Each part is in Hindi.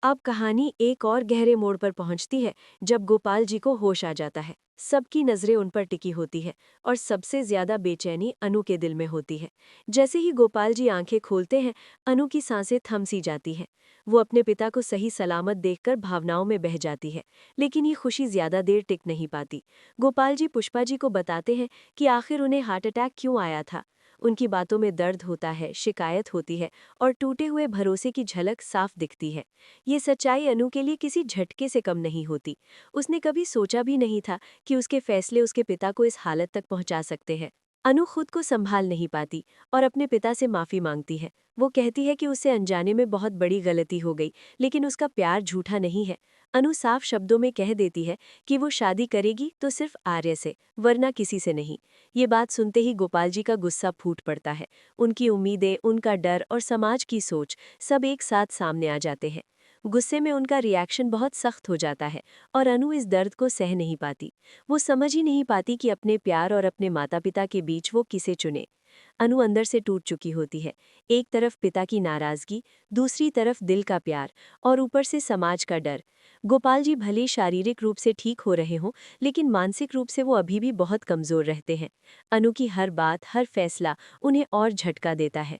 अब कहानी एक और गहरे मोड़ पर पहुंचती है जब गोपाल जी को होश आ जाता है। सबकी नजरें उन पर टिकी होती है और सबसे ज्यादा बेचैनी अनु के दिल में होती है। जैसे ही गोपाल जी आंखें खोलते हैं, अनु की सांसें थम सी जाती हैं। वो अपने पिता को सही सलामत देखकर भावनाओं में बह जाती है, लेकिन ये खुशी ज्यादा देर टिक नहीं पाती। गोपाल जी पुष्पा जी को बताते हैं कि आखिर उन्हें हार्ट अटैक क्यों आया था। उनकी बातों में दर्द होता है, शिकायत होती है और टूटे हुए भरोसे की झलक साफ दिखती है। ये सच्चाई अनु के लिए किसी झटके से कम नहीं होती। उसने कभी सोचा भी नहीं था कि उसके फैसले उसके पिता को इस हालत तक पहुंचा सकते हैं। अनु खुद को संभाल नहीं पाती और अपने पिता से माफी मांगती है। वो कहती है कि उससे अनजाने में बहुत बड़ी गलती हो गई, लेकिन उसका प्यार झूठा नहीं है। अनु साफ शब्दों में कह देती है कि वो शादी करेगी तो सिर्फ आर्य से, वरना किसी से नहीं। ये बात सुनते ही गोपाल जी का गुस्सा फूट पड़ता है। उनकी उम्मीदें, उनका डर और समाज की सोच सब एक साथ सामने आ जाते हैं। गुस्से में उनका रिएक्शन बहुत सख्त हो जाता है और अनु इस दर्द को सह नहीं पाती। वो समझ ही नहीं पाती कि अपने प्यार और अपने माता पिता के बीच वो किसे चुने। अनु अंदर से टूट चुकी होती है। एक तरफ पिता की नाराजगी, दूसरी तरफ दिल का प्यार और ऊपर से समाज का डर। गोपाल जी भले शारीरिक रूप से ठीक हो रहे हों, लेकिन मानसिक रूप से वो अभी भी बहुत कमजोर रहते हैं। अनु की हर बात, हर फैसला उन्हें और झटका देता है।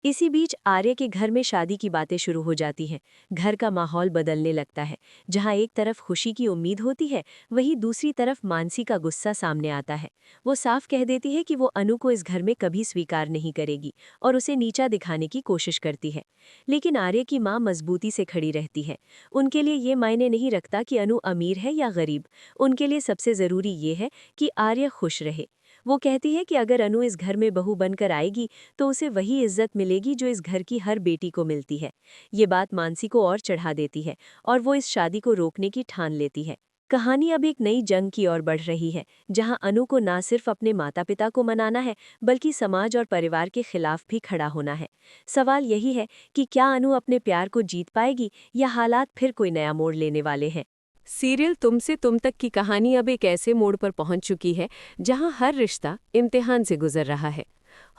इसी बीच आर्य के घर में शादी की बातें शुरू हो जाती हैं। घर का माहौल बदलने लगता है। जहां एक तरफ खुशी की उम्मीद होती है, वहीं दूसरी तरफ मानसी का गुस्सा सामने आता है। वो साफ कह देती है कि वो अनु को इस घर में कभी स्वीकार नहीं करेगी और उसे नीचा दिखाने की कोशिश करती है। लेकिन आर्य की मां मजबूती से खड़ी रहती है। उनके लिए ये मायने नहीं रखता कि अनु अमीर है या गरीब। उनके लिए सबसे जरूरी ये है कि आर्य खुश रहे। वो कहती है कि अगर अनु इस घर में बहू बनकर आएगी तो उसे वही इज्जत मिलेगी जो इस घर की हर बेटी को मिलती है। ये बात मानसी को और चढ़ा देती है और वो इस शादी को रोकने की ठान लेती है। कहानी अब एक नई जंग की ओर बढ़ रही है, जहां अनु को ना सिर्फ अपने माता पिता को मनाना है, बल्कि समाज और परिवार के खिलाफ भी खड़ा होना है। सवाल यही है कि क्या अनु अपने प्यार को जीत पाएगी या हालात फिर कोई नया मोड़ लेने वाले हैं। सीरियल तुम से तुम तक की कहानी अब एक ऐसे मोड़ पर पहुंच चुकी है जहां हर रिश्ता इम्तिहान से गुजर रहा है।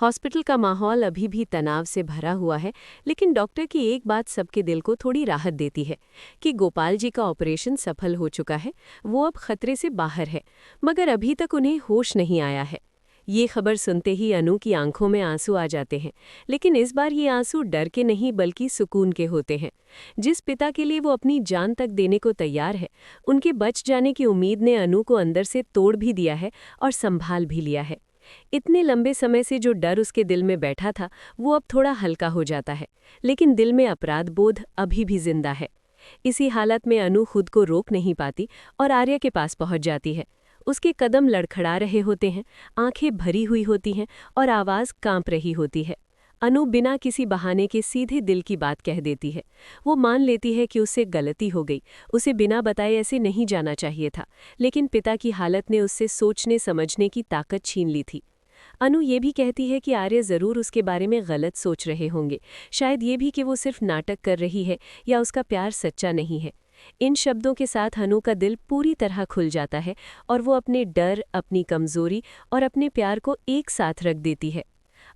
हॉस्पिटल का माहौल अभी भी तनाव से भरा हुआ है, लेकिन डॉक्टर की एक बात सबके दिल को थोड़ी राहत देती है कि गोपाल जी का ऑपरेशन सफल हो चुका है। वो अब खतरे से बाहर है, मगर अभी तक उन्हें होश नहीं आया है। ये खबर सुनते ही अनु की आंखों में आंसू आ जाते हैं, लेकिन इस बार ये आंसू डर के नहीं बल्कि सुकून के होते हैं। जिस पिता के लिए वो अपनी जान तक देने को तैयार है, उनके बच जाने की उम्मीद ने अनु को अंदर से तोड़ भी दिया है और संभाल भी लिया है। इतने लंबे समय से जो डर उसके दिल में बैठा था, वो अब थोड़ा हल्का हो जाता है, लेकिन दिल में अपराध बोध अभी भी जिंदा है। इसी हालत में अनु खुद को रोक नहीं पाती और आर्य के पास पहुंच जाती है। उसके कदम लड़खड़ा रहे होते हैं, आंखें भरी हुई होती हैं और आवाज़ कांप रही होती है। अनु बिना किसी बहाने के सीधे दिल की बात कह देती है। वो मान लेती है कि उससे गलती हो गई, उसे बिना बताए ऐसे नहीं जाना चाहिए था, लेकिन पिता की हालत ने उससे सोचने समझने की ताकत छीन ली थी। अनु ये भी कहती है कि आर्य ज़रूर उसके बारे में गलत सोच रहे होंगे, शायद ये भी कि वो सिर्फ नाटक कर रही है या उसका प्यार सच्चा नहीं है। इन शब्दों के साथ अनु का दिल पूरी तरह खुल जाता है और वो अपने डर, अपनी कमज़ोरी और अपने प्यार को एक साथ रख देती है।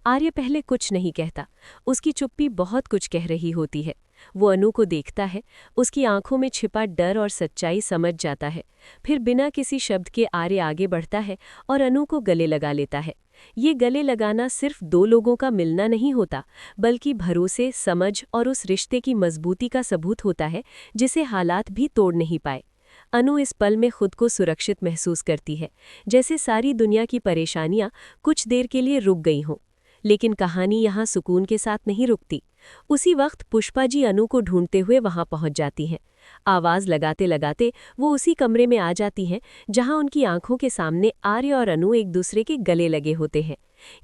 आर्य पहले कुछ नहीं कहता, उसकी चुप्पी बहुत कुछ कह रही होती है। वो अनु को देखता है, उसकी आंखों में छिपा डर और सच्चाई समझ जाता है। फिर बिना किसी शब्द के आर्य आगे बढ़ता है और अनु को गले लगा लेता है। ये गले लगाना सिर्फ दो लोगों का मिलना नहीं होता, बल्कि भरोसे, समझ और उस रिश्ते की मजबूती का सबूत होता है जिसे हालात भी तोड़ नहीं पाए। अनु इस पल में खुद को सुरक्षित महसूस करती है, जैसे सारी दुनिया की परेशानियां कुछ देर के लिए रुक गई हों। लेकिन कहानी यहाँ सुकून के साथ नहीं रुकती। उसी वक्त पुष्पा जी अनु को ढूंढते हुए वहां पहुंच जाती हैं। आवाज लगाते लगाते वो उसी कमरे में आ जाती हैं जहां उनकी आंखों के सामने आर्य और अनु एक दूसरे के गले लगे होते हैं।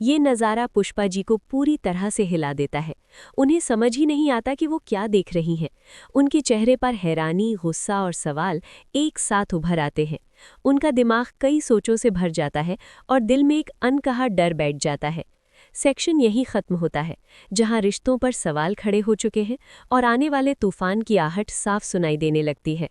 ये नज़ारा पुष्पा जी को पूरी तरह से हिला देता है। उन्हें समझ ही नहीं आता कि वो क्या देख रही हैं। उनके चेहरे पर हैरानी, गुस्सा और सवाल एक साथ उभर आते हैं। उनका दिमाग कई सोचों से भर जाता है और दिल में एक अनकहा डर बैठ जाता है। सेक्शन यहीं खत्म होता है, जहां रिश्तों पर सवाल खड़े हो चुके हैं और आने वाले तूफान की आहट साफ सुनाई देने लगती है।